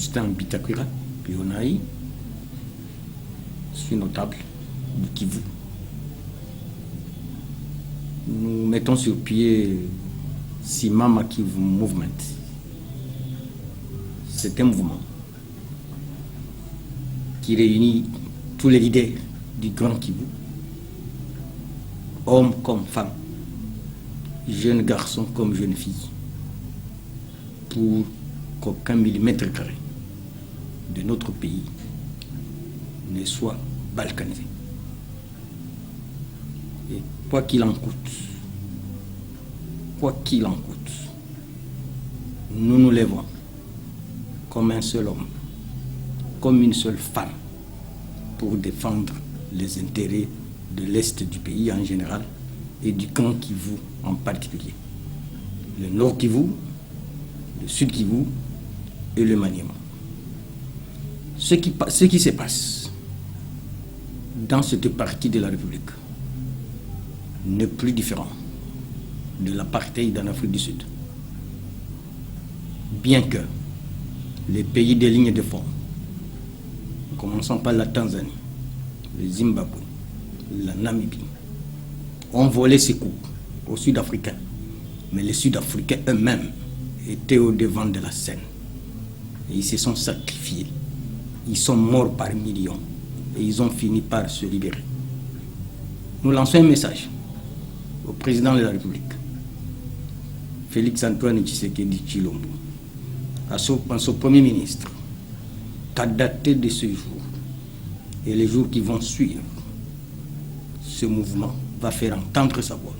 Augustin Bitakura Pionaï. Je suis notable du Kivu. Nous mettons sur pied Simama Kivu Movement. C'est un mouvement qui réunit tous les leaders du Grand Kivu, hommes comme femmes, jeunes garçons comme jeunes filles, pour qu'aucun millimètre carré de notre pays ne soit balkanisé. Et quoi qu'il en coûte, nous nous lèvons comme un seul homme, comme une seule femme, pour défendre les intérêts de l'Est du pays en général et du Grand Kivu en particulier. Le Nord Kivu, le Sud Kivu et le Maniema. Ce qui se passe dans cette partie de la République n'est plus différent de l'apartheid en Afrique du Sud. Bien que les pays des lignes de front, commençant par la Tanzanie, le Zimbabwe, la Namibie, ont volé ces coups aux Sud-Africains. Mais les Sud-Africains eux-mêmes étaient au devant de la scène. Et ils se sont sacrifiés. Ils sont morts par millions. Et ils ont fini par se libérer. Nous lançons un message au président de la République, Félix Antoine Tshisekedi Tshilombo, à son premier ministre, qu'à dater de ce jour et les jours qui vont suivre, ce mouvement va faire entendre sa voix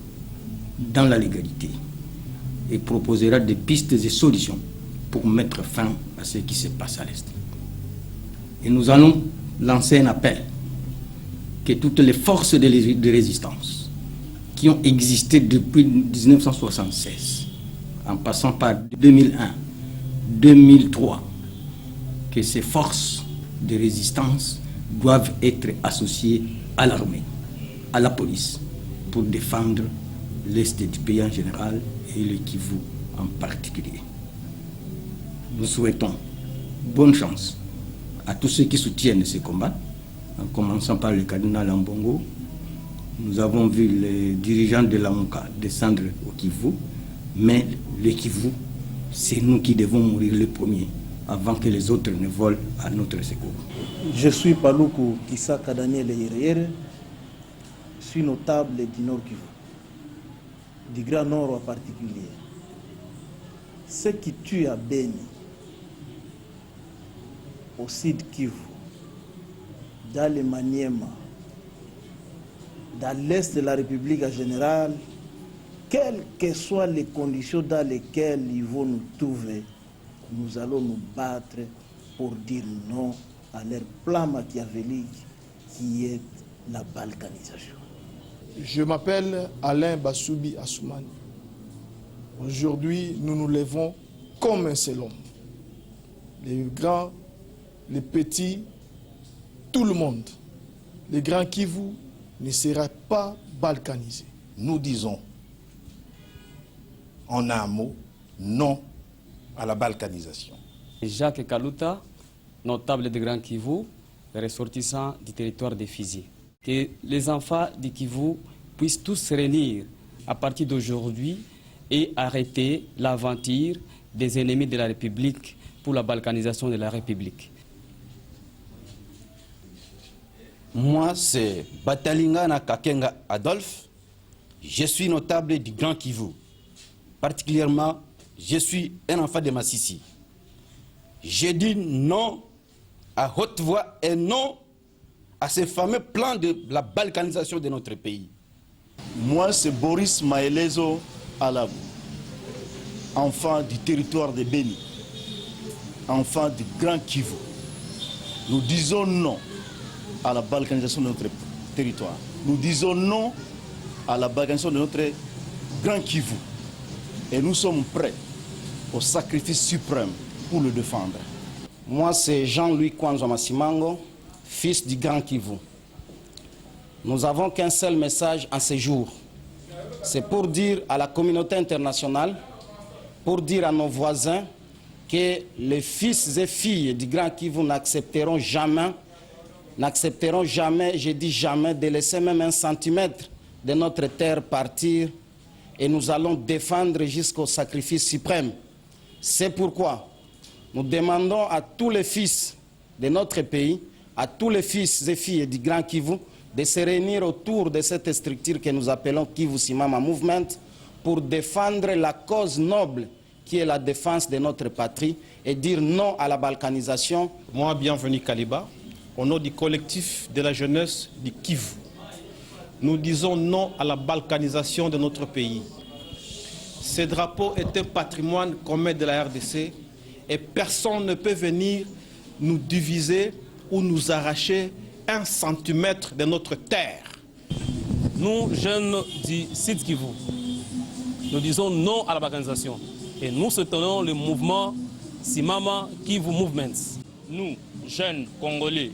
dans la légalité et proposera des pistes et solutions pour mettre fin à ce qui se passe à l'Est. Et nous allons lancer un appel que toutes les forces de résistance qui ont existé depuis 1976, en passant par 2001, 2003, que ces forces de résistance doivent être associées à l'armée, à la police, pour défendre l'Est du pays en général et le Kivu en particulier. Nous souhaitons bonne chance à tous ceux qui soutiennent ces combats, en commençant par le cardinal Ambongo. Nous avons vu les dirigeants de la MONUC descendre au Kivu, mais le Kivu, c'est nous qui devons mourir le premier avant que les autres ne volent à notre secours. Je suis Paluku Kisaka Daniel Yereyere, je suis notable du Nord Kivu, du Grand Nord en particulier. Ce qui tue à Beni, au Sud Kivu, dans le Maniema, dans l'Est de la République en général, quelles que soient les conditions dans lesquelles ils vont nous trouver, nous allons nous battre pour dire non à leur plan machiavélique qui est la balkanisation. Je m'appelle Alain Bassoubi Assoumani. Aujourd'hui, nous nous levons comme un seul homme. Les grands, les petits, tout le monde. Les grands Kivu ne sera pas balkanisé. Nous disons, en un mot, non à la balkanisation. Jacques Kaluta, notable de Grand Kivu, ressortissant du territoire de Fizi. Que les enfants du Kivu puissent tous se réunir à partir d'aujourd'hui et arrêter l'aventure des ennemis de la République pour la balkanisation de la République. Moi, c'est Batalingana Kakenga Adolphe. Je suis notable du Grand Kivu. Particulièrement, je suis un enfant de Massissi. Je dis non à haute voix et non à ce fameux plan de la balkanisation de notre pays. Moi, c'est Boris Maelezo Alabou, enfant du territoire de Beni, enfant du Grand Kivu. Nous disons non à la balkanisation de notre territoire. Nous disons non à la balkanisation de notre Grand Kivu. Et nous sommes prêts au sacrifice suprême pour le défendre. Moi, c'est Jean-Louis Kwanzo Masimango, fils du Grand Kivu. Nous n'avons qu'un seul message en ce jour. C'est pour dire à la communauté internationale, pour dire à nos voisins, que les fils et filles du Grand Kivu n'accepteront jamais, je dis jamais, de laisser même un centimètre de notre terre partir, et nous allons défendre jusqu'au sacrifice suprême. C'est pourquoi nous demandons à tous les fils de notre pays, à tous les fils et filles du Grand Kivu, de se réunir autour de cette structure que nous appelons Kivu Simama Movement pour défendre la cause noble qui est la défense de notre patrie et dire non à la balkanisation. Moi, bienvenue Kaliba, au nom du collectif de la jeunesse du Kivu. Nous disons non à la balkanisation de notre pays. Ce drapeau est un patrimoine commun de la RDC et personne ne peut venir nous diviser ou nous arracher 1 centimètre de notre terre. Nous, jeunes du Sud Kivu, nous disons non à la balkanisation et nous soutenons le mouvement Simama Kivu Movement. Nous, jeunes Congolais,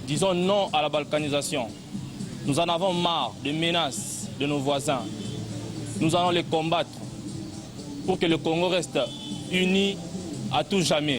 disons non à la balkanisation. Nous en avons marre des menaces de nos voisins. Nous allons les combattre pour que le Congo reste uni à tout jamais.